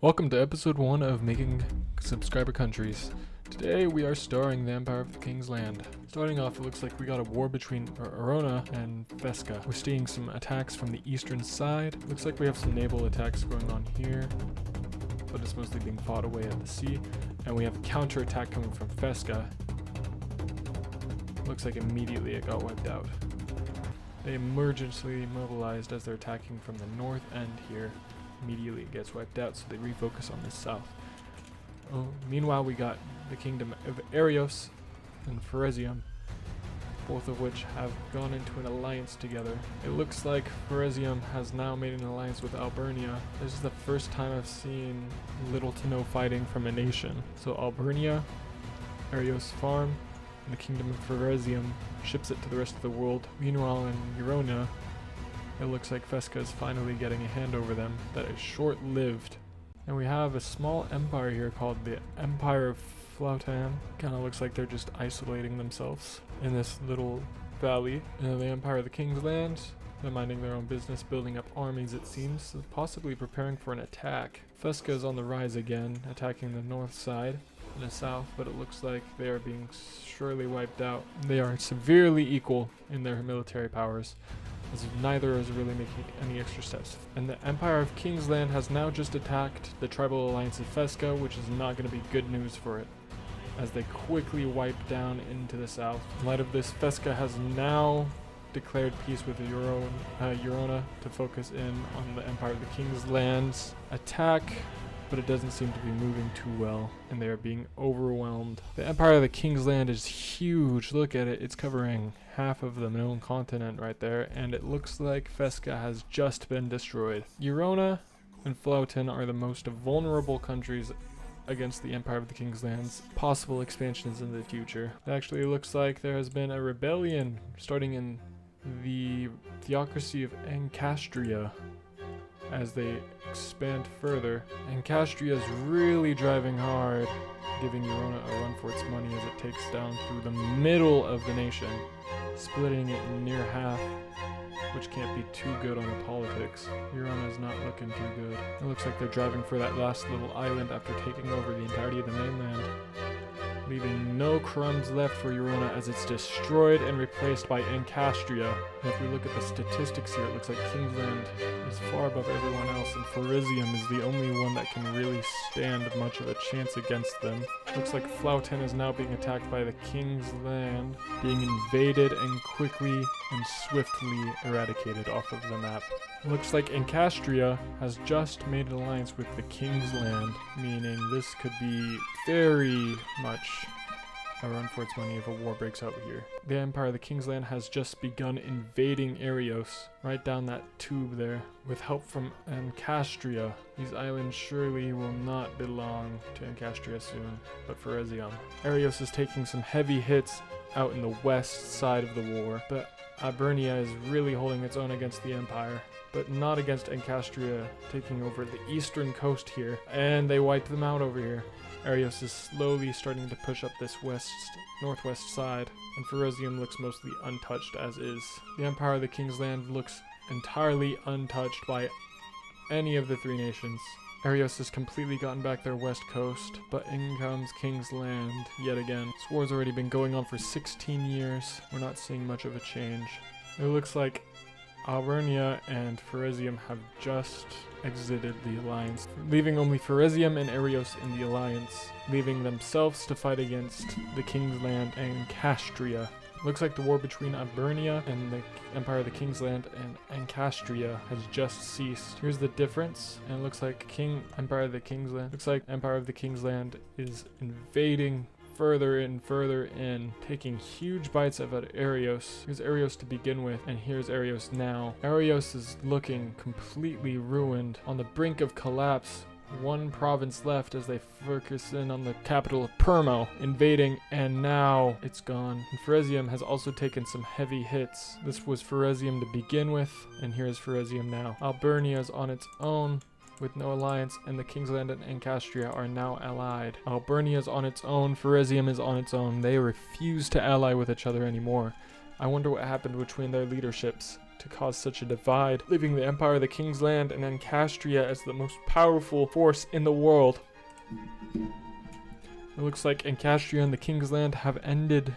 Welcome to episode 1 of Making Subscriber Countries. Today we are starring the Empire of the King's Land. Starting off, it looks like we got a war between Arona and Fesca. We're seeing some attacks from the eastern side. Looks like we have some naval attacks going on here, but it's mostly being fought away at the sea. And we have a counterattack coming from Fesca. Looks like immediately it got wiped out. They emergency mobilized as they're attacking from the north end here. Immediately it gets wiped out, so they refocus on the south. Meanwhile, we got the kingdom of Arios and Pharesium, both of which have gone into an alliance together. It looks like Pharesium has now made an alliance with Albernia. This is the first time I've seen little to no fighting from a nation. So Albernia, Arios farm, and the kingdom of Pharesium ships it to the rest of the world. Meanwhile, in Eurona, it looks like Fesca is finally getting a hand over them that is short-lived. And we have a small empire here called the Empire of Flautan. Kinda looks like they're just isolating themselves in this little valley. And the Empire of the King's Land, they're minding their own business, building up armies it seems, possibly preparing for an attack. Fesca is on the rise again, attacking the north side and the south, but it looks like they are being surely wiped out. They are severely equal in their military powers, as neither is really making any extra steps. And the Empire of Kingsland has now just attacked the tribal alliance of Fesca, which is not going to be good news for it, as they quickly wipe down into the south. In light of this, Fesca has now declared peace with Eurona to focus in on the Empire of the Kingsland's attack, but it doesn't seem to be moving too well, and they are being overwhelmed. The Empire of the Kingsland is huge. Look at it. It's covering half of the known continent right there, and it looks like Fesca has just been destroyed. Eurona and Flautan are the most vulnerable countries against the Empire of the Kingsland's possible expansions in the future. It actually looks like there has been a rebellion starting in the theocracy of Ancastria as they expand further. Ancastria is really driving hard, giving Eurona a run for its money as it takes down through the middle of the nation, splitting it in near half, which can't be too good on the politics. Eurona is not looking too good. It looks like they're driving for that last little island after taking over the entirety of the mainland, leaving no crumbs left for Eurona as it's destroyed and replaced by Ancastria. And if we look at the statistics here, it looks like Kingsland is far above everyone else, and Pharesium is the only one that can really stand much of a chance against them. Looks like Flautan is now being attacked by the King's Land, being invaded and quickly and swiftly eradicated off of the map. Looks like Ancastria has just made an alliance with the King's Land, meaning this could be very much a run for its money if a war breaks out here. The Empire of the King's Land has just begun invading Arios, right down that tube there, with help from Ancastria. These islands surely will not belong to Ancastria soon, but Pharesium. Arios is taking some heavy hits out in the west side of the war, but Albernia is really holding its own against the Empire, but not against Ancastria taking over the eastern coast here, and they wiped them out over here. Arios is slowly starting to push up this northwest side, and Pharesium looks mostly untouched as is. The Empire of the King's Land looks entirely untouched by any of the three nations. Arios has completely gotten back their west coast, but in comes King's Land yet again. This war's already been going on for 16 years. We're not seeing much of a change. It looks like Albernia and Pharesium have just exited the alliance, leaving only Pharesium and Arios in the alliance, leaving themselves to fight against the King's Land and Ancastria. Looks like the war between Albernia and the Empire of the King's Land and Ancastria has just ceased. Here's the difference, and it looks like Empire of the King's Land is invading further and further in, taking huge bites of Arios. Here's Arios to begin with, and here's Arios now. Arios is looking completely ruined, on the brink of collapse. One province left as they focus in on the capital of Permo, invading, and now it's gone. And Pharesium has also taken some heavy hits. This was Pharesium to begin with, and here's Pharesium now. Albernia is on its own, with no alliance, and the King's Land and Ancastria are now allied. Albernia is on its own, Pharesium is on its own. They refuse to ally with each other anymore. I wonder what happened between their leaderships. to cause such a divide, leaving the Empire of the King's Land and Ancastria as the most powerful force in the world. It looks like Ancastria and the King's Land have ended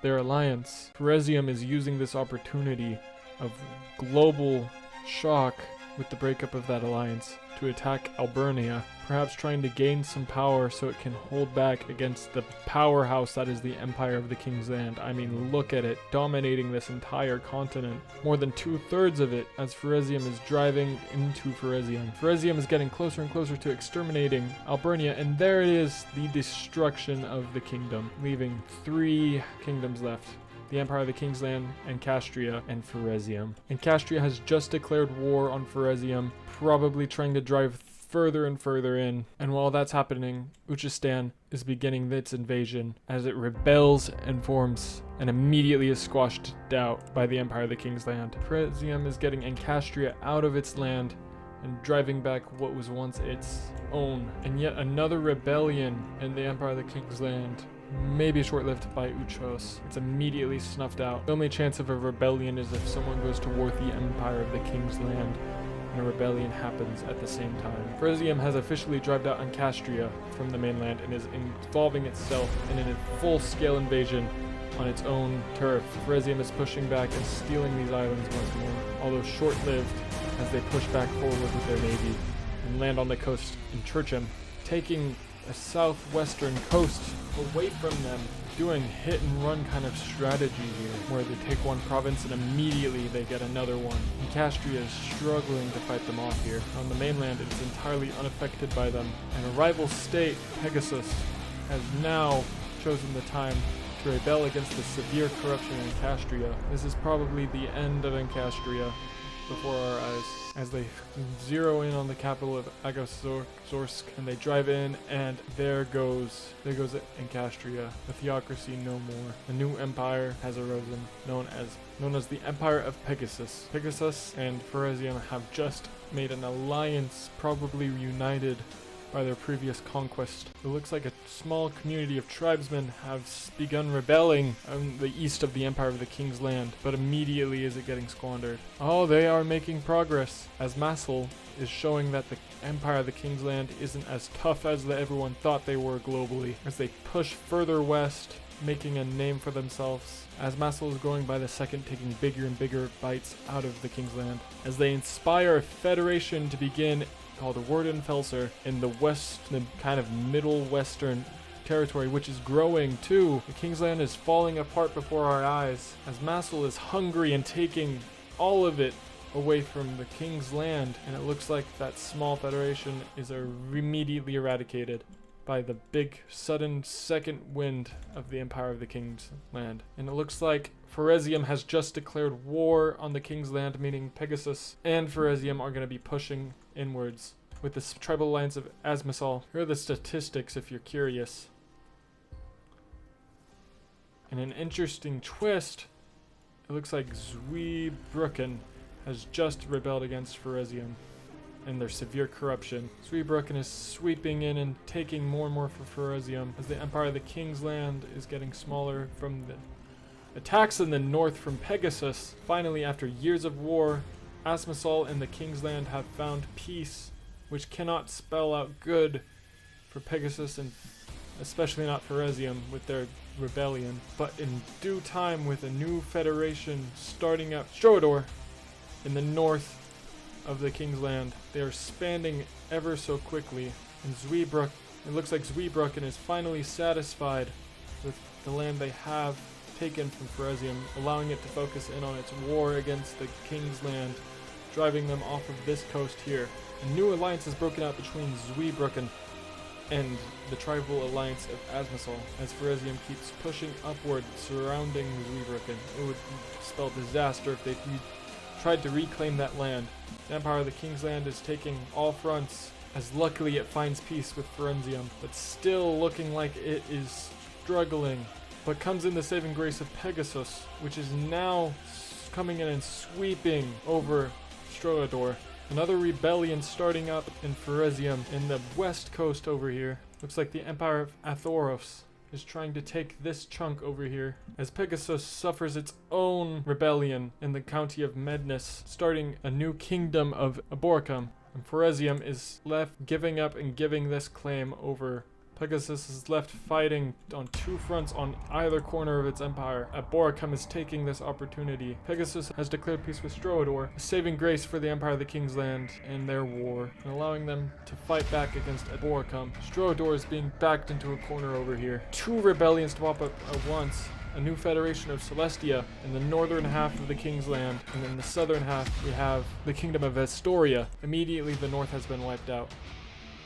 their alliance. Feresium is using this opportunity of global shock with the breakup of that alliance to attack Albernia, perhaps trying to gain some power so it can hold back against the powerhouse that is the Empire of the King's Land. I mean, look at it, dominating this entire continent. More than 2/3 of it, as Feresium is driving into Feresium. Feresium is getting closer and closer to exterminating Albernia, and there it is, the destruction of the kingdom, leaving 3 kingdoms left. The Empire of the King's Land, Ancastria, and Feresium. Ancastria has just declared war on Feresium, probably trying to drive further and further in. And while that's happening, Uchistan is beginning its invasion as it rebels and forms and immediately is squashed out by the Empire of the King's Land. Feresium is getting Ancastria out of its land and driving back what was once its own. And yet another rebellion in the Empire of the King's Land, maybe short-lived by Uchos. It's immediately snuffed out. The only chance of a rebellion is if someone goes to war with the Empire of the King's Land, and a rebellion happens at the same time. Feresium has officially driven out Ancastria from the mainland and is involving itself in a full-scale invasion on its own turf. Feresium is pushing back and stealing these islands once more, although short-lived as they push back forward with their navy and land on the coast in Churcham, taking a southwestern coast away from them, doing hit and run kind of strategy here, where they take one province and immediately they get another one. Ancastria is struggling to fight them off here. On the mainland, it's entirely unaffected by them, and a rival state, Pegasus, has now chosen the time to rebel against the severe corruption in Ancastria. This is probably the end of Ancastria before our eyes, as they zero in on the capital of Agazorsk, and they drive in, and there goes Ancastria, a theocracy no more. A new empire has arisen, known as the Empire of Pegasus. Pegasus and Feresium have just made an alliance, probably reunited by their previous conquest. It looks like a small community of tribesmen have begun rebelling on the east of the Empire of the King's Land, but immediately is it getting squandered. Oh, they are making progress, as Massul is showing that the Empire of the King's Land isn't as tough as everyone thought they were globally, as they push further west, making a name for themselves, as Massul is going by the second, taking bigger and bigger bites out of the King's Land, as they inspire a federation to begin called Werdenfelser in the west, the kind of middle western territory, which is growing too. The King's Land is falling apart before our eyes, as Massul is hungry and taking all of it away from the King's Land, and it looks like that small federation is immediately eradicated by the big sudden second wind of the Empire of the King's Land. And it looks like Feresium has just declared war on the King's Land, meaning Pegasus and Feresium are going to be pushing inwards with this tribal alliance of Azmasal. Here are the statistics if you're curious. In an interesting twist, it looks like Zweibrücken has just rebelled against Feresium and their severe corruption. Zweibrücken is sweeping in and taking more and more for Feresium, as the Empire of the King's Land is getting smaller from the attacks in the north from Pegasus. Finally, after years of war, Azmasal and the King's Land have found peace, which cannot spell out good for Pegasus and especially not Feresium with their rebellion. But in due time, with a new federation starting up Strodor in the north of the King's Land, they are expanding ever so quickly. And it looks like Zweibrücken is finally satisfied with the land they have taken from Feresium, allowing it to focus in on its war against the King's Land, driving them off of this coast here. A new alliance is broken out between Zweibrücken and the tribal alliance of Azmasal, as Feresium keeps pushing upward, surrounding Zweibrücken. It would spell disaster if they tried to reclaim that land. The Empire of the King's Land is taking all fronts, as luckily it finds peace with Feresium, but still looking like it is struggling. But comes in the saving grace of Pegasus, which is now coming in and sweeping over Strodor. Another rebellion starting up in Feresium in the west coast over here. Looks like the Empire of Athoros is trying to take this chunk over here, as Pegasus suffers its own rebellion in the county of Mednus, starting a new kingdom of Aboricum. And Pharesium is left giving up and giving this claim over. Pegasus is left fighting on two fronts on either corner of its empire. Aboricum is taking this opportunity. Pegasus has declared peace with Stroador, a saving grace for the Empire of the King's Land in their war, and allowing them to fight back against Aboricum. Stroador is being backed into a corner over here. Two rebellions to pop up at once. A new federation of Celestia in the northern half of the King's Land, and in the southern half we have the Kingdom of Astoria. Immediately the north has been wiped out,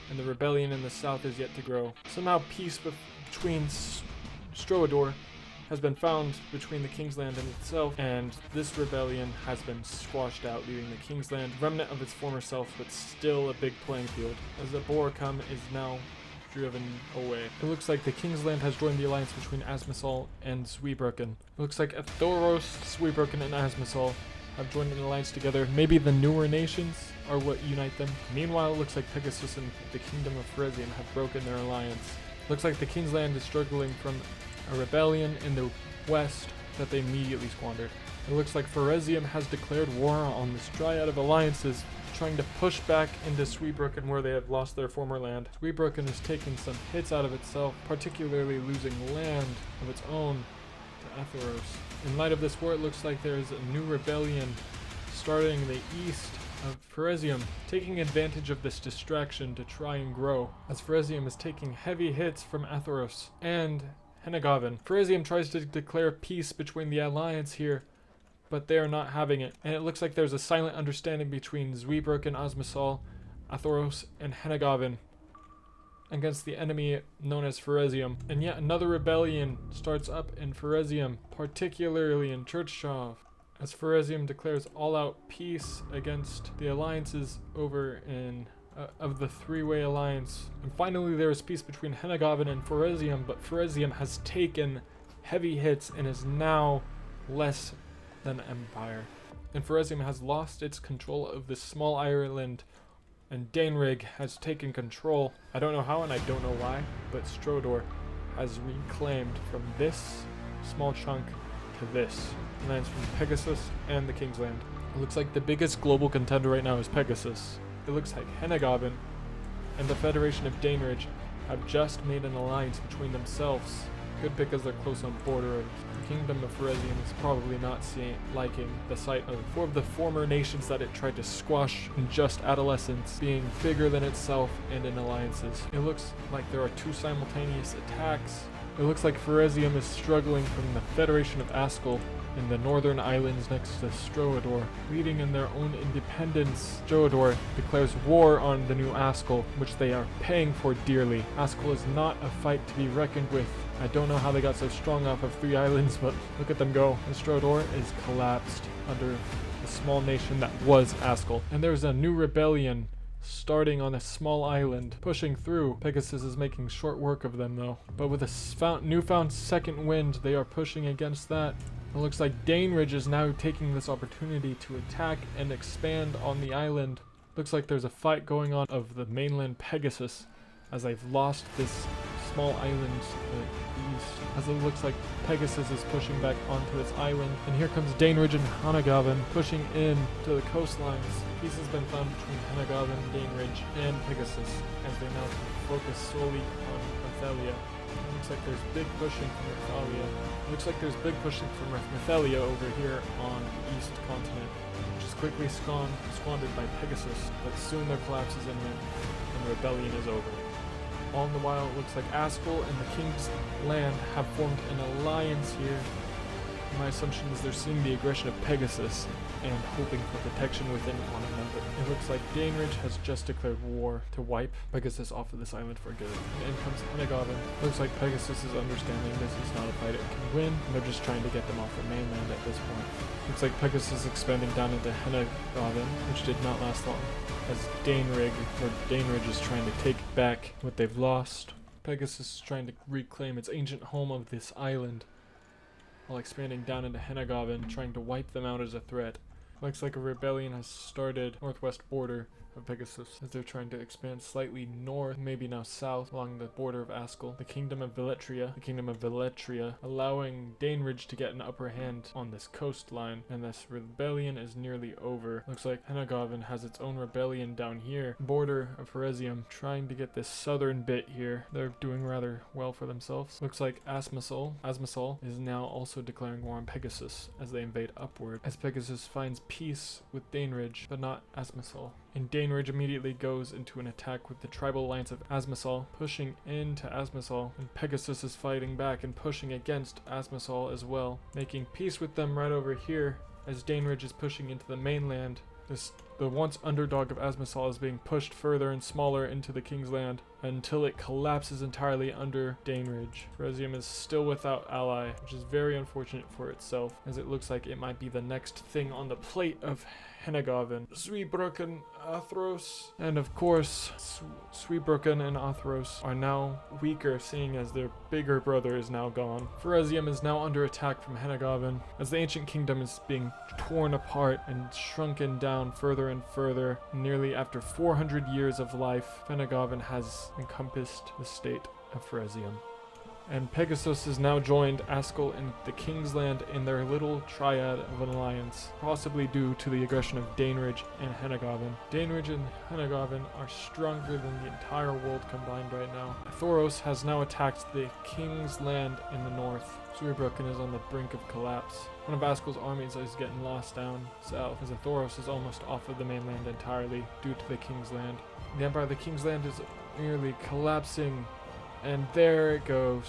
and the rebellion in the south is yet to grow. Somehow peace between Stroador has been found between the King's Land and itself, and this rebellion has been squashed out, leaving the King's Land remnant of its former self, but still a big playing field, as Aboricum is now driven away. It looks like the King's Land has joined the alliance between Asmissal and Zweibrücken. It looks like Athoros, Zweibrücken, and Asmissal have joined an alliance together. Maybe the newer nations are what unite them. Meanwhile, it looks like Pegasus and the Kingdom of Pharesium have broken their alliance. Looks like the King's Land is struggling from a rebellion in the west that they immediately squandered. It looks like Pharesium has declared war on this triad of alliances, trying to push back into Zweibrücken where they have lost their former land. Zweibrücken is taking some hits out of itself, particularly losing land of its own to Athoros. In light of this war, it looks like there is a new rebellion starting in the east of Pharesium, taking advantage of this distraction to try and grow, as Pharesium is taking heavy hits from Athoros and Henegavin. Pharesium tries to declare peace between the alliance here, but they are not having it, and it looks like there's a silent understanding between Zweibrücken, Asmissal, Athoros, and Henegavin against the enemy known as Pharesium. And yet another rebellion starts up in Pharesium, particularly in Churchshov, as Pharesium declares all-out peace against the alliances over in of the three-way alliance. And finally there is peace between Henegavin and Pharesium, but Pharesium has taken heavy hits and is now less than empire. And Pharesium has lost its control of this small island, and Daenrig has taken control. I don't know how and I don't know why, but Stroador has reclaimed from this small chunk to this. Lands from Pegasus and the King's Land. It looks like the biggest global contender right now is Pegasus. It looks like Henegavin and the Federation of Daenrig have just made an alliance between themselves. Good because they're close on border of the Kingdom of Pharesium is probably not liking the sight of four of the former nations that it tried to squash in just adolescence being bigger than itself and in alliances. It looks like there are two simultaneous attacks. It looks like Pharesium is struggling from the Federation of Askel in the northern islands next to Stroador. Leading in their own independence, Stroador declares war on the new Askel, which they are paying for dearly. Askel is not a fight to be reckoned with. I don't know how they got so strong off of 3 islands, but look at them go. And Stroador is collapsed under the small nation that was Askel. And there's a new rebellion starting on a small island, pushing through. Pegasus is making short work of them though. But with a newfound second wind, they are pushing against that. It looks like Daenrig is now taking this opportunity to attack and expand on the island. Looks like there's a fight going on of the mainland Pegasus, as they've lost this small island east. As it looks like Pegasus is pushing back onto its island. And here comes Daenrig and Henegavin pushing in to the coastlines. Peace has been found between Henegavin, Daenrig, and Pegasus, as they now focus solely on Methelia. Looks like there's big pushing from Methelia. Looks like there's big pushing from Methelia over here on the east continent, which is quickly squandered by Pegasus, but soon there collapses imminent and the rebellion is over. All the while, it looks like Askel and the King's Land have formed an alliance here. My assumption is they're seeing the aggression of Pegasus and hoping for protection within one another. It looks like Daenrig has just declared war to wipe Pegasus off of this island for good. And in comes Henegavin. Looks like Pegasus is understanding this is not a fight it can win, and they're just trying to get them off the mainland at this point. Looks like Pegasus is expanding down into Henegavin, which did not last long, as Daenrig is trying to take back what they've lost. Pegasus is trying to reclaim its ancient home of this island, while expanding down into Henegavin, trying to wipe them out as a threat. Looks like a rebellion has started northwest border of Pegasus as they're trying to expand slightly north, maybe now south, along the border of Askel, the kingdom of Veletria, allowing Daneridge to get an upper hand on this coastline, and this rebellion is nearly over. Looks like Heneghaven has its own rebellion down here, border of Feresium, trying to get this southern bit here. They're doing rather well for themselves. Looks like Asmissal is now also declaring war on Pegasus as they invade upward, as Pegasus finds peace with Daneridge, but not Asmissal. And Daneridge immediately goes into an attack with the tribal alliance of Asmissal, pushing into Asmissal, and Pegasus is fighting back and pushing against Asmissal as well, making peace with them right over here as Daneridge is pushing into the mainland. The once underdog of Asmissal is being pushed further and smaller into the King's Land until it collapses entirely under Daneridge. Feresium is still without ally, which is very unfortunate for itself, as it looks like it might be the next thing on the plate of Heneghaven. Zweibrücken, Athros, and of course, Zweibrücken and Athros are now weaker, seeing as their bigger brother is now gone. Feresium is now under attack from Heneghaven, as the ancient kingdom is being torn apart and shrunken down further and further. Nearly after 400 years of life, Heneghaven has encompassed the state of Feresium. And Pegasus has now joined Askel and the King's Land in their little triad of an alliance, possibly due to the aggression of Daneridge and Heneghaven. Daneridge and Heneghaven are stronger than the entire world combined right now. Thoros has now attacked the King's Land in the north. Zweibrücken is on the brink of collapse. One of Askel's armies is getting lost down south, as Thoros is almost off of the mainland entirely due to the King's Land. The Empire of the King's Land is nearly collapsing. And there it goes.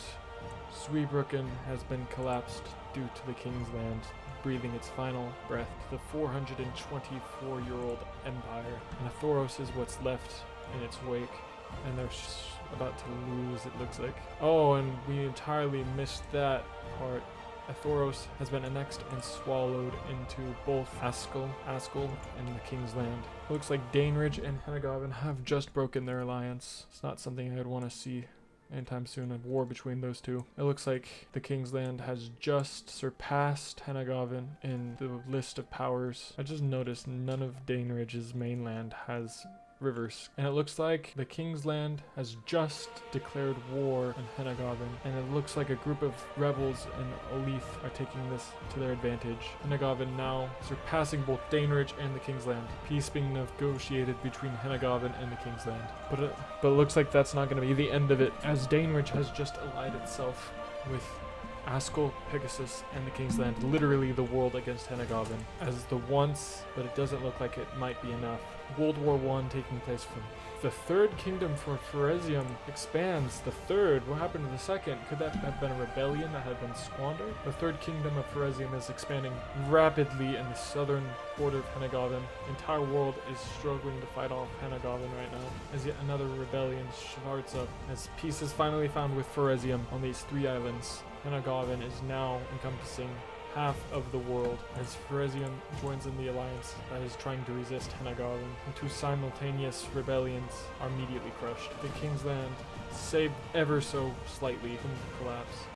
Zweibrücken has been collapsed due to the King's Land, breathing its final breath to the 424-year-old empire. And Thoros is what's left in its wake, and they're about to lose, it looks like. Oh, and we entirely missed that part. Thoros has been annexed and swallowed into both Askel and the King's Land. It looks like Daneridge and Heneghaven have just broken their alliance. It's not something I'd want to see anytime soon, a war between those two. It looks like the King's Land has just surpassed Heneghaven in the list of powers. I just noticed none of Daneridge's mainland has rivers, and it looks like the King's Land has just declared war on Heneghaven, and it looks like a group of rebels in Olyth are taking this to their advantage. Heneghaven now surpassing both Daneridge and the King's Land. Peace being negotiated between Heneghaven and the King's Land. But it looks like that's not going to be the end of it, as Daneridge has just allied itself with Askel, Pegasus, and the King's Land, literally the world against Heneghaven, as the once, but it doesn't look like it might be enough. World War I taking place from the third kingdom for Feresium expands. The third, what happened to the second? Could that have been a rebellion that had been squandered? The third kingdom of Feresium is expanding rapidly in the southern border of Heneghaven. The entire world is struggling to fight off Heneghaven right now, as yet another rebellion starts up, as peace is finally found with Feresium on these three islands. Heneghaven is now encompassing half of the world, as Feresium joins in the alliance that is trying to resist Heneghaven, and two simultaneous rebellions are immediately crushed. The King's Land saved ever so slightly from collapse.